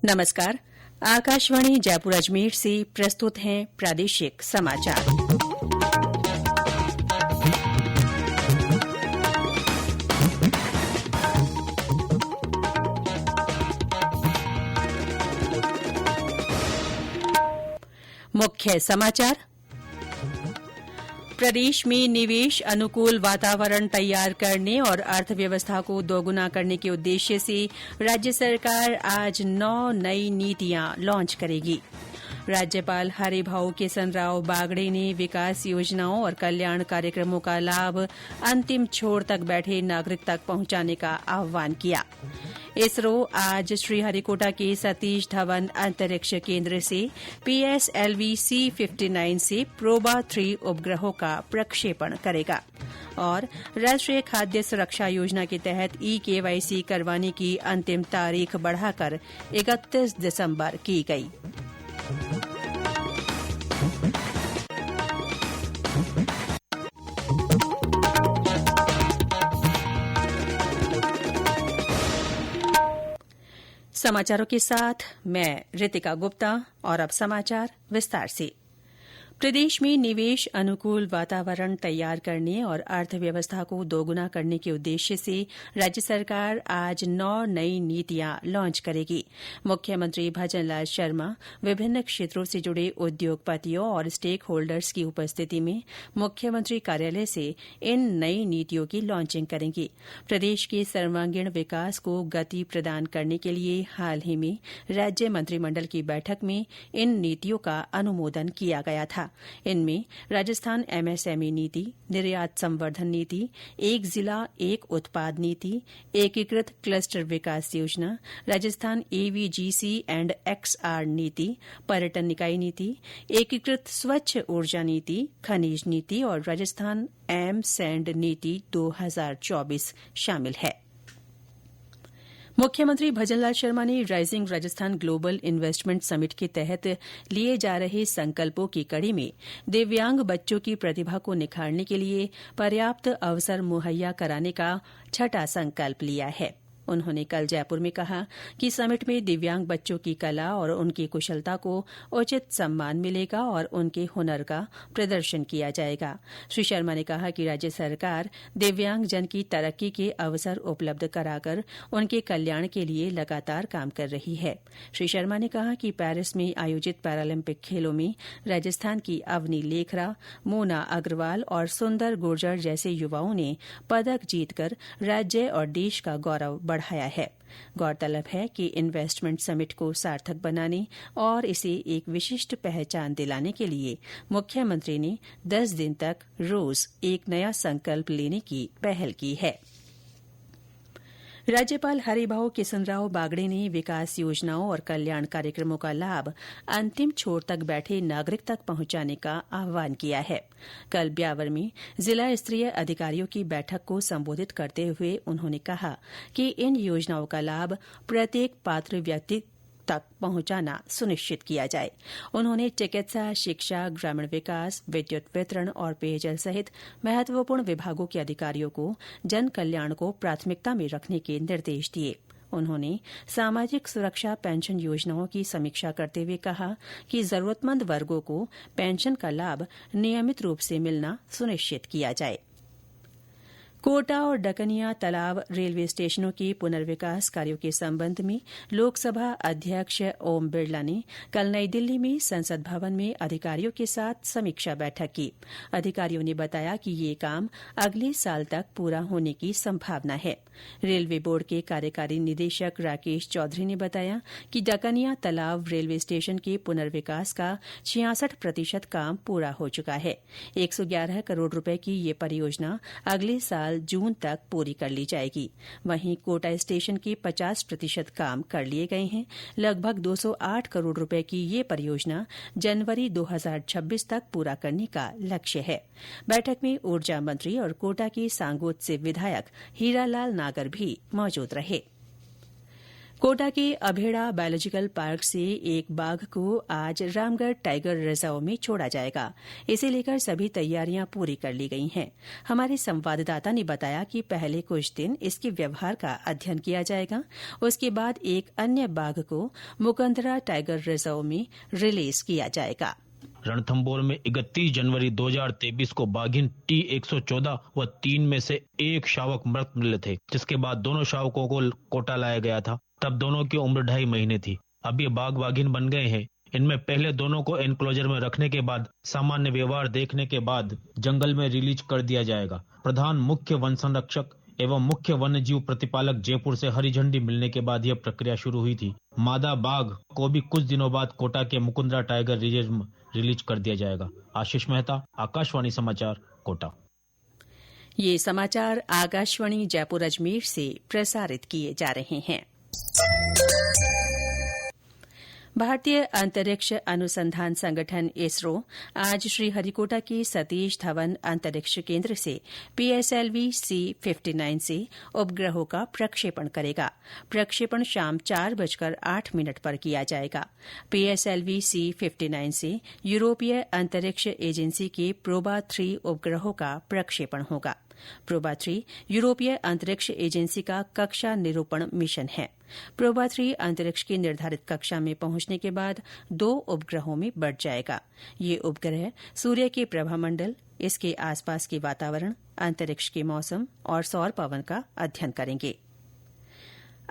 नमस्कार। आकाशवाणी जयपुर अजमेर से प्रस्तुत हैं प्रादेशिक समाचार। मुख्य समाचार। प्रदेश में निवेश अनुकूल वातावरण तैयार करने और अर्थव्यवस्था को दोगुना करने के उद्देश्य से राज्य सरकार आज 9 नई नीतियां लॉन्च करेगी। राज्यपाल हरिभाऊ केसनराव बागड़े ने विकास योजनाओं और कल्याण कार्यक्रमों का लाभ अंतिम छोर तक बैठे नागरिक तक पहुंचाने का आह्वान किया। इसरो आज श्रीहरिकोटा के सतीश धवन अंतरिक्ष केंद्र से PSLV C-59 से प्रोबा 3 उपग्रहों का प्रक्षेपण करेगा। और राष्ट्रीय खाद्य सुरक्षा योजना के तहत eKYC करवाने की अंतिम तारीख बढ़ाकर 31 दिसंबर की गई। समाचारों के साथ मैं रितिका गुप्ता। और अब समाचार विस्तार से। प्रदेश में निवेश अनुकूल वातावरण तैयार करने और अर्थव्यवस्था को दोगुना करने के उद्देश्य से राज्य सरकार आज 9 नई नीतियां लॉन्च करेगी। मुख्यमंत्री भजनलाल शर्मा विभिन्न क्षेत्रों से जुड़े उद्योगपतियों और स्टेक होल्डर्स की उपस्थिति में मुख्यमंत्री कार्यालय से इन नई नीतियों की लॉन्चिंग करेंगी। प्रदेश के सर्वांगीण विकास को गति प्रदान करने के लिए हाल ही में राज्य मंत्रिमंडल की बैठक में इन नीतियों का अनुमोदन किया गया था। इनमें राजस्थान MSME नीति, निर्यात संवर्धन नीति, एक जिला एक उत्पाद नीति, एकीकृत क्लस्टर विकास योजना, राजस्थान AVGC एंड XR नीति, पर्यटन निकाय नीति, एकीकृत स्वच्छ ऊर्जा नीति, खनिज नीति और राजस्थान एम-सैंड नीति 2024 शामिल है। मुख्यमंत्री भजनलाल शर्मा ने rising Rajasthan global investment summit के तहत लिए जा रहे संकल्पों की कड़ी में दिव्यांग बच्चों की प्रतिभा को निखारने के लिए पर्याप्त अवसर मुहैया कराने का 6वां संकल्प लिया है। उन्होंने कल जयपुर में कहा कि समिट में दिव्यांग बच्चों की कला और उनकी कुशलता को उचित सम्मान मिलेगा और उनके हुनर का प्रदर्शन किया जाएगा। श्री शर्मा ने कहा कि राज्य सरकार दिव्यांगजन की तरक्की के अवसर उपलब्ध कराकर उनके कल्याण के लिए लगातार काम कर रही है। श्री शर्मा ने कहा कि पेरिस में आयोजित पैरालंपिक खेलों में राजस्थान की अवनी लेखरा, मोना अग्रवाल और सुंदर गुर्जर जैसे युवाओं ने पदक जीतकर राज्य और देश का गौरव बढ़ाया है। गौरतलब है कि इन्वेस्टमेंट समिट को सार्थक बनाने और इसे एक विशिष्ट पहचान दिलाने के लिए मुख्यमंत्री ने 10 दिन तक रोज एक नया संकल्प लेने की पहल की है। राज्यपाल हरिभाऊ केसनराव बागड़े ने विकास योजनाओं और कल्याण कार्यक्रमों का लाभ अंतिम छोर तक बैठे नागरिक तक पहुंचाने का आह्वान किया है। कल ब्यावर में जिला स्तरीय अधिकारियों की बैठक को संबोधित करते हुए उन्होंने कहा कि इन योजनाओं का लाभ प्रत्येक पात्र व्यक्ति तक पहुंचाना सुनिश्चित किया जाए। उन्होंने चिकित्सा, शिक्षा, ग्रामीण विकास, विद्युत वितरण और पेयजल सहित महत्वपूर्ण विभागों के अधिकारियों को जन कल्याण को प्राथमिकता में रखने के निर्देश दिए। उन्होंने सामाजिक सुरक्षा पेंशन योजनाओं की समीक्षा करते हुए कहा कि जरूरतमंद वर्गों को पेंशन का लाभ नियमित रूप से मिलना सुनिश्चित किया जाए। कोटा और डकनिया तालाब रेलवे स्टेशनों के पुनर्विकास कार्यों के संबंध में लोकसभा अध्यक्ष ओम बिरला ने कल नई दिल्ली में संसद भवन में अधिकारियों के साथ समीक्षा बैठक की। अधिकारियों ने बताया कि ये काम अगले साल तक पूरा होने की संभावना है। रेलवे बोर्ड के कार्यकारी निदेशक राकेश चौधरी ने बताया कि डकनिया तालाब रेलवे स्टेशन के पुनर्विकास का 66% काम पूरा हो चुका है। 111 करोड़ रुपए की ये परियोजना अगले साल जून तक पूरी कर ली जाएगी। वहीं कोटा स्टेशन के 50% काम कर लिए गए हैं। लगभग 208 करोड़ रुपए की ये परियोजना जनवरी 2026 तक पूरा करने का लक्ष्य है। बैठक में ऊर्जा मंत्री और कोटा के सांगोद से विधायक हीरालाल नागर भी मौजूद रहे। कोटा के अभेड़ा बायोलॉजिकल पार्क से एक बाघ को आज रामगढ़ टाइगर रिजर्व में छोड़ा जाएगा। इसे लेकर सभी तैयारियां पूरी कर ली गई हैं। हमारे संवाददाता ने बताया कि पहले कुछ दिन इसके व्यवहार का अध्ययन किया जाएगा। उसके बाद एक अन्य बाघ को मुकंदरा टाइगर रिजर्व में रिलीज किया जाएगा। रणथंभौर में 31 जनवरी 2023 को बाघिन T114 व 3 में से एक शावक मृत मिले थे, जिसके बाद दोनों शावकों को कोटा लाया गया था। तब दोनों की उम्र 2.5 महीने थी। अब ये बाघ बाघिन बन गए हैं। इनमें पहले दोनों को एनक्लोजर में रखने के बाद सामान्य व्यवहार देखने के बाद जंगल में रिलीज कर दिया जाएगा। प्रधान मुख्य वन संरक्षक एवं मुख्य वन्य जीव प्रतिपालक जयपुर से हरी झंडी मिलने के बाद यह प्रक्रिया शुरू हुई थी। मादा बाघ को भी कुछ दिनों बाद कोटा के मुकुंदरा टाइगर रिजर्व में रिलीज कर दिया जाएगा। आशीष मेहता, आकाशवाणी समाचार, कोटा। ये समाचार आकाशवाणी जयपुर अजमेर से प्रसारित किए जा रहे हैं। भारतीय अंतरिक्ष अनुसंधान संगठन इसरो आज श्रीहरिकोटा के सतीश धवन अंतरिक्ष केंद्र से PSLV C-59 से उपग्रहों का प्रक्षेपण करेगा। प्रक्षेपण शाम 4:08 पर किया जाएगा। PSLV C-59 से यूरोपीय अंतरिक्ष एजेंसी के प्रोबा 3 उपग्रहों का प्रक्षेपण होगा। प्रोबा 3 यूरोपीय अंतरिक्ष एजेंसी का कक्षा निरूपण मिशन है। प्रोबा 3 अंतरिक्ष की निर्धारित कक्षा में पहुंचने के बाद 2 उपग्रहों में बढ़ जाएगा। ये उपग्रह सूर्य के प्रभामंडल, इसके आसपास के वातावरण, अंतरिक्ष के मौसम और सौर पवन का अध्ययन करेंगे।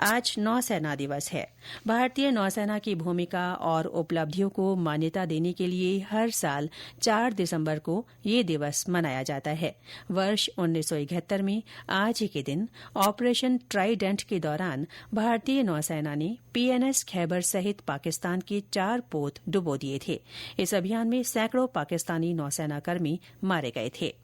आज नौसेना दिवस है। भारतीय नौसेना की भूमिका और उपलब्धियों को मान्यता देने के लिए हर साल 4 दिसंबर को ये दिवस मनाया जाता है। वर्ष 1971 में आज ही के दिन ऑपरेशन ट्राइडेंट के दौरान भारतीय नौसेना ने PNS खैबर सहित पाकिस्तान के 4 पोत डुबो दिए थे। इस अभियान में सैकड़ों पाकिस्तानी नौसेनाकर्मी मारे गए थे।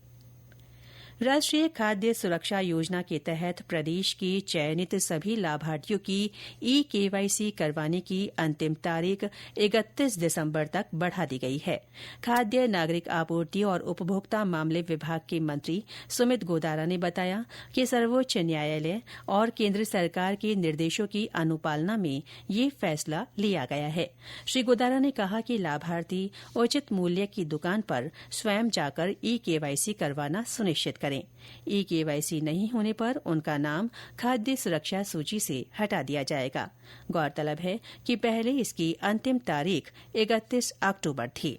राष्ट्रीय खाद्य सुरक्षा योजना के तहत प्रदेश के चयनित सभी लाभार्थियों की eKYC करवाने की अंतिम तारीख 31 दिसंबर तक बढ़ा दी गई है। खाद्य नागरिक आपूर्ति और उपभोक्ता मामले विभाग के मंत्री सुमित गोदारा ने बताया कि सर्वोच्च न्यायालय और केंद्र सरकार के निर्देशों की अनुपालना में ये फैसला लिया गया है। श्री गोदारा ने कहा कि लाभार्थी उचित मूल्य की दुकान पर स्वयं जाकर eKYC करवाना सुनिश्चित करें। eKYC नहीं होने पर उनका नाम खाद्य सुरक्षा सूची से हटा दिया जाएगा। गौरतलब है कि पहले इसकी अंतिम तारीख 31 अक्टूबर थी।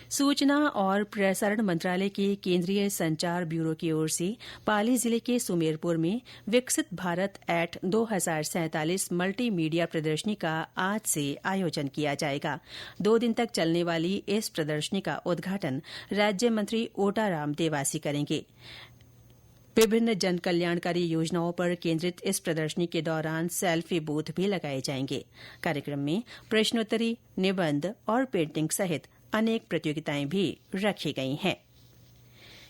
सूचना और प्रसारण मंत्रालय के केंद्रीय संचार ब्यूरो की ओर से पाली जिले के सुमेरपुर में विकसित भारत एट 2047 मल्टी मीडिया प्रदर्शनी का आज से आयोजन किया जाएगा। 2 दिन तक चलने वाली इस प्रदर्शनी का उद्घाटन राज्य मंत्री ओटाराम देवासी करेंगे। विभिन्न जन कल्याणकारी योजनाओं पर केंद्रित इस प्रदर्शनी के दौरान सेल्फी बूथ भी लगाए जाएंगे। कार्यक्रम में प्रश्नोत्तरी, निबंध और पेंटिंग सहित अनेक प्रतियोगिताएं भी रखी गई हैं।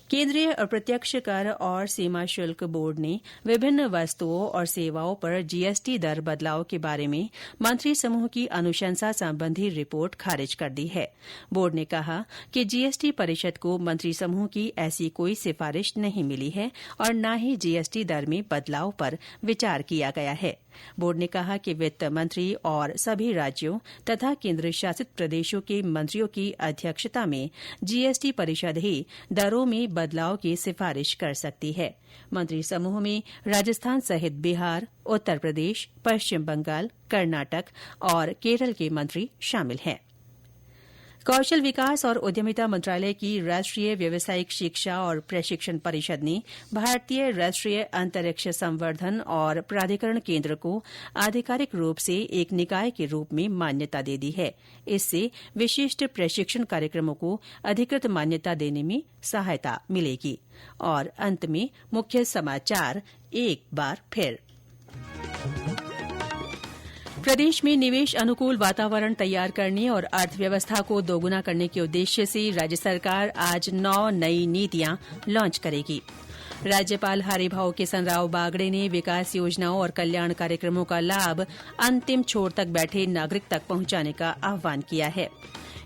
केंद्रीय अप्रत्यक्ष कर और सीमा शुल्क बोर्ड ने विभिन्न वस्तुओं और सेवाओं पर GST दर बदलाव के बारे में मंत्री समूह की अनुशंसा संबंधी रिपोर्ट खारिज कर दी है। बोर्ड ने कहा कि GST परिषद को मंत्री समूह की ऐसी कोई सिफारिश नहीं मिली है और न ही GST दर में बदलाव पर विचार किया गया है। बोर्ड ने कहा कि वित्त मंत्री और सभी राज्यों तथा केंद्र शासित प्रदेशों के मंत्रियों की अध्यक्षता में GST परिषद ही दरों में बदलाव की सिफारिश कर सकती है। मंत्री समूह में राजस्थान सहित बिहार, उत्तर प्रदेश, पश्चिम बंगाल, कर्नाटक और केरल के मंत्री शामिल हैं। कौशल विकास और उद्यमिता मंत्रालय की राष्ट्रीय व्यावसायिक शिक्षा और प्रशिक्षण परिषद ने भारतीय राष्ट्रीय अंतरिक्ष संवर्धन और प्राधिकरण केंद्र को आधिकारिक रूप से एक निकाय के रूप में मान्यता दे दी है। इससे विशिष्ट प्रशिक्षण कार्यक्रमों को अधिकृत मान्यता देने में सहायता मिलेगी। और अंत में मुख्य समाचार एक बार फिर। प्रदेश में निवेश अनुकूल वातावरण तैयार करने और अर्थव्यवस्था को दोगुना करने के उद्देश्य से राज्य सरकार आज 9 नई नीतियां लॉन्च करेगी। राज्यपाल हरिभाऊ किशन राव बागड़े ने विकास योजनाओं और कल्याण कार्यक्रमों का लाभ अंतिम छोर तक बैठे नागरिक तक पहुंचाने का आह्वान किया है।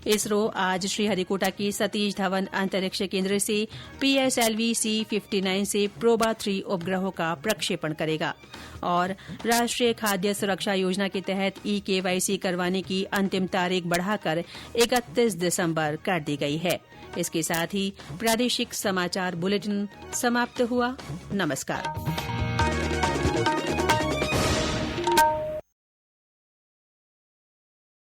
इसरो आज श्रीहरिकोटा के सतीश धवन अंतरिक्ष केंद्र से PSLV C-59 से प्रोबा 3 उपग्रहों का प्रक्षेपण करेगा। और राष्ट्रीय खाद्य सुरक्षा योजना के तहत eKYC करवाने की अंतिम तारीख बढ़ाकर 31 दिसंबर कर दी गई है। इसके साथ ही प्रादेशिक समाचार बुलेटिन समाप्त हुआ। नमस्कार।